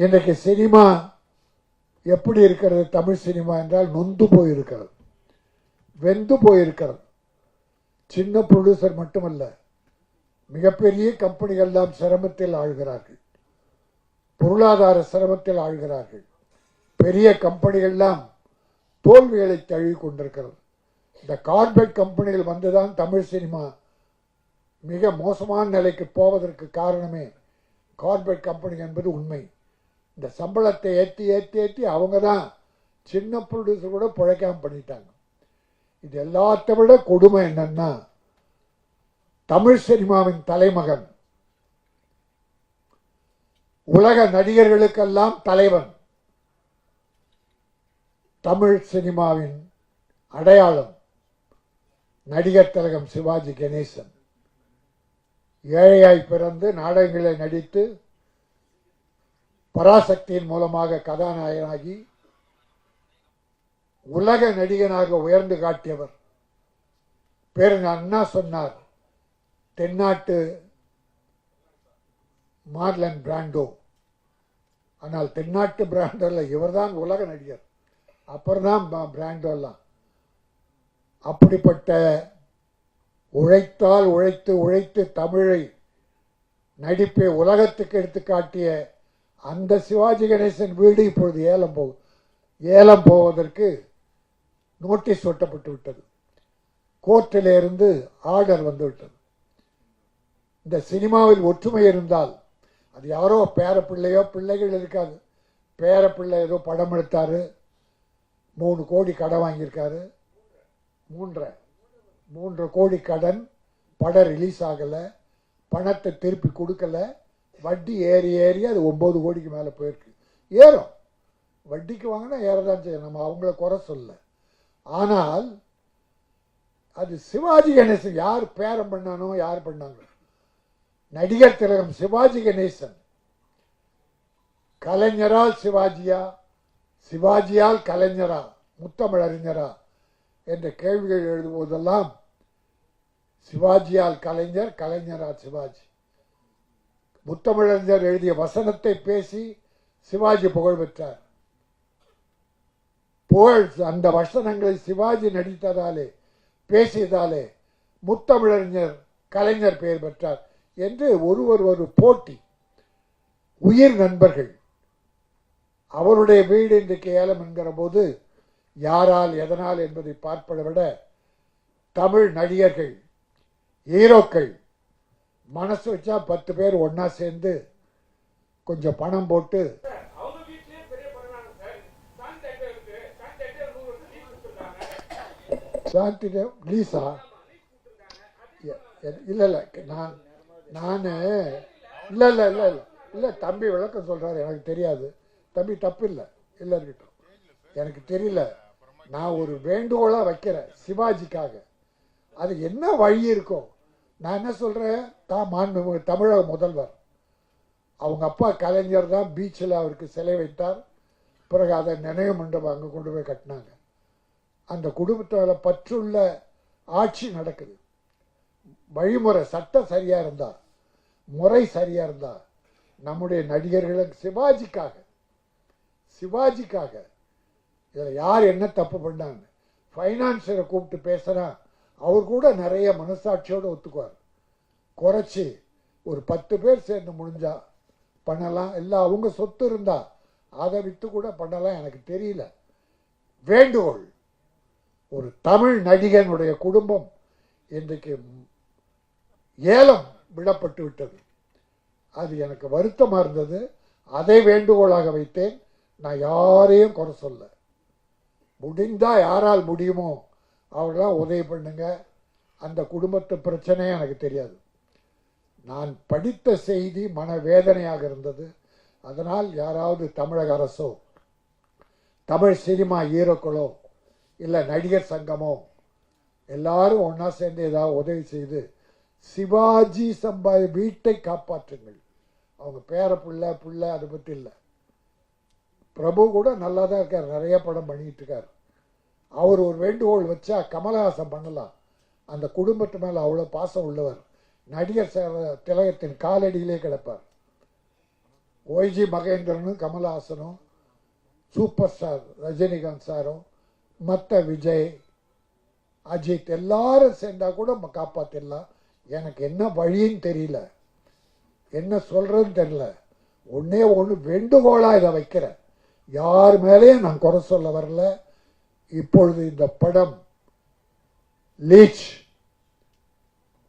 இன்றைக்கு சினிமா எப்படி இருக்கிறது? தமிழ் சினிமா என்றால் நொந்து போயிருக்கிறது, வெந்து போயிருக்கிறது. சின்ன ப்ரொடியூசர் மட்டுமல்ல, மிகப்பெரிய கம்பெனிகள் எல்லாம் சிரமத்தில் ஆழ்கிறார்கள், பொருளாதார சிரமத்தில் ஆழ்கிறார்கள். பெரிய கம்பெனிகள் எல்லாம் தோல்விகளை தழுவி கொண்டிருக்கிறது. இந்த கார்பரேட் கம்பெனிகள் வந்துதான் தமிழ் சினிமா மிக மோசமான நிலைக்கு போவதற்கு காரணமே கார்பரேட் கம்பெனி என்பது உண்மை. இந்த சம்பளத்தை ஏற்றி ஏற்றி ஏற்றி அவங்க தான் சின்ன ப்ரொடியூசர் கூட பிழைக்காம பண்ணிட்டாங்க. இது எல்லாத்தை விட கொடுமை என்னன்னா, தமிழ் சினிமாவின் தலைமகன், உலக நடிகர்களுக்கெல்லாம் தலைவன், தமிழ் சினிமாவின் அடையாளம் நடிகர் திலகம் சிவாஜி கணேசன் ஏழையாய் பிறந்து நாடகங்களை நடித்து பராசக்தியின் மூலமாக கதாநாயகனாகி உலக நடிகனாக உயர்ந்து காட்டியவர். பேருங்க அண்ணா சொன்னார், தென்னாட்டு மார்லன் பிராண்டோ. ஆனால் தென்னாட்டு பிராண்டோல இவர்தான் உலக நடிகர், அப்புறம் தான் பிராண்டோ எல்லாம். அப்படிப்பட்ட உழைத்தால் உழைத்து உழைத்து தமிழை நடிப்பை உலகத்துக்கு எடுத்து காட்டிய அந்த சிவாஜி கணேசன் வீடு இப்பொழுது ஏலம் போவதற்கு நோட்டீஸ் ஒட்டப்பட்டு விட்டது. கோர்ட்டில் இருந்து ஆர்டர் வந்துவிட்டது. இந்த சினிமாவில் ஒற்றுமை இருந்தால், அது யாரோ பேர பிள்ளையோ பிள்ளைகள் இருக்காது, பேர பிள்ளை ஏதோ படம் எடுத்தாரு, 3 கோடி கடன் வாங்கியிருக்காரு, 3 கோடி கடன், படம் ரிலீஸ் ஆகலை, பணத்தை திருப்பி கொடுக்கல, வட்டி ஏறி ஏறி அது 9 கோடிக்கு மேலே போயிருக்கு. ஏறும், வட்டிக்கு வாங்கினா ஏறதான் செய்யும், நம்ம அவங்கள குறை சொல்ல. ஆனால் அது சிவாஜி கணேசன் யார் பேரம் பண்ணானோ, யார் பண்ணாங்க? நடிகர் திலகம் சிவாஜி கணேசன். கலைஞரால் சிவாஜியா, சிவாஜியால் கலைஞரா, முத்தமிழறிஞரா என்ற கேள்விகள் எழுதும்போதெல்லாம் சிவாஜியால் கலைஞர், கலைஞரால் சிவாஜி. முத்தமிழறிஞர் எழுதிய வசனத்தை பேசி சிவாஜி புகழ் பெற்றார். புகழ் அந்த வசனங்களை சிவாஜி நடித்ததாலே, பேசியதாலே முத்தமிழறிஞர் கலைஞர் பெயர் பெற்றார் என்று ஒருவர் ஒரு போட்டி. உயிர் நண்பர்கள். அவருடைய வீடு இன்றைக்கு ஏலம் என்கிற போது யாரால் எதனால் என்பதை பார்ப்பதை விட தமிழ் நடிகர்கள், ஹீரோக்கள் மனசு வச்சா 10 பேர் ஒன்னா சேர்ந்து கொஞ்சம் பணம் போட்டு லீஸா இல்ல இல்ல நான் இல்ல இல்ல இல்ல இல்ல தம்பி விளக்கம் சொல்றாரு, எனக்கு தெரியாது தம்பி, தப்பு இல்லை, இல்ல இருக்கட்டும், எனக்கு தெரியல. நான் ஒரு வேண்டுகோளா வைக்கிறேன் சிவாஜிக்காக. அது என்ன வழி இருக்கும்? நான் என்ன சொல்றேன், தமிழக முதல்வர், அவங்க அப்பா கலைஞர் தான் பீச்சில் அவருக்கு சிலை வைத்தார். பிறகு அதை நினைவு மண்டபம் அங்கே கொண்டு போய் கட்டினாங்க. அந்த குடும்பத்தால் பற்றுள்ள ஆட்சி நடக்குது. வழிமுறை சட்டம் சரியா இருந்தா, முறை சரியா இருந்தா, நம்முடைய நடிகர்களுக்கு சிவாஜிக்காக இதில் யார் என்ன தப்பு பண்ணாங்க? ஃபைனான்சியரை கூப்பிட்டு பேசுனா அவர் கூட நிறைய மனசாட்சியோடு ஒத்துக்குவார். குறைச்சி ஒரு 10 பேர் சேர்ந்து முடிஞ்சா பண்ணலாம், இல்லை அவங்க சொத்து இருந்தா அதை வித்து கூட பண்ணலாம், எனக்கு தெரியல. வேண்டுகோள், ஒரு தமிழ் நடிகனுடைய குடும்பம் இன்றைக்கு ஏலம் விடப்பட்டு விட்டது. அது எனக்கு வருத்தமாக இருந்தது. அதை வேண்டுகோளாக வைத்தேன். நான் யாரையும் குறை சொல்ல, முடிந்தா யாரால் முடியுமோ அவர்களாம் உதவி பண்ணுங்க. அந்த குடும்பத்து பிரச்சனையே எனக்கு தெரியாது. நான் படித்த செய்தி மனவேதனையாக இருந்தது. அதனால் யாராவது தமிழக அரசோ, தமிழ் சினிமா ஹீரோக்களோ, இல்லை நடிகர் சங்கமோ எல்லாரும் ஒன்னா சேர்ந்து ஏதாவது உதவி செய்து சிவாஜி வீட்டை காப்பாற்றுங்கள். அவங்க பேர புள்ள அதை பற்றி இல்லை. பிரபு கூட நல்லா தான் இருக்கார், நிறைய படம் பண்ணிட்டு இருக்கார். அவர் ஒரு வேண்டுகோள் வச்சா கமலஹாசன் பண்ணலாம். அந்த குடும்பத்து மேலே அவ்வளோ பாசம் உள்ளவர். நடிகர் திலகத்தின் காலடியிலே கிடப்பார். ஒய்ஜி மகேந்திரனும் கமல்ஹாசனும் சூப்பர் ஸ்டார் ரஜினிகாந்த் சாரும் மற்ற விஜய் அஜித் எல்லாரும் சேர்ந்தா கூட நம்ம காப்பாத்திடலாம். எனக்கு என்ன வழின்னு தெரியல, என்ன சொல்றதுன்னு தெரியல. ஒன்னே ஒன்று வேண்டுகோளா இதை வைக்கிறேன். யார் மேலேயும் நான் குறை சொல்ல வரல. இப்பொழுது இந்த படம் லீச்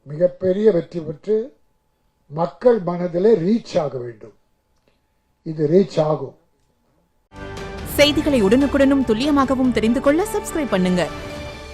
மிகப்பெரிய வெற்றி பெற்று மக்கள் மனதிலே ரீச் ஆக வேண்டும். இது ரீச் ஆகும். செய்திகளை உடனுக்குடனும் துல்லியமாகவும் தெரிந்து கொள்ள சப்ஸ்கிரைப் பண்ணுங்க.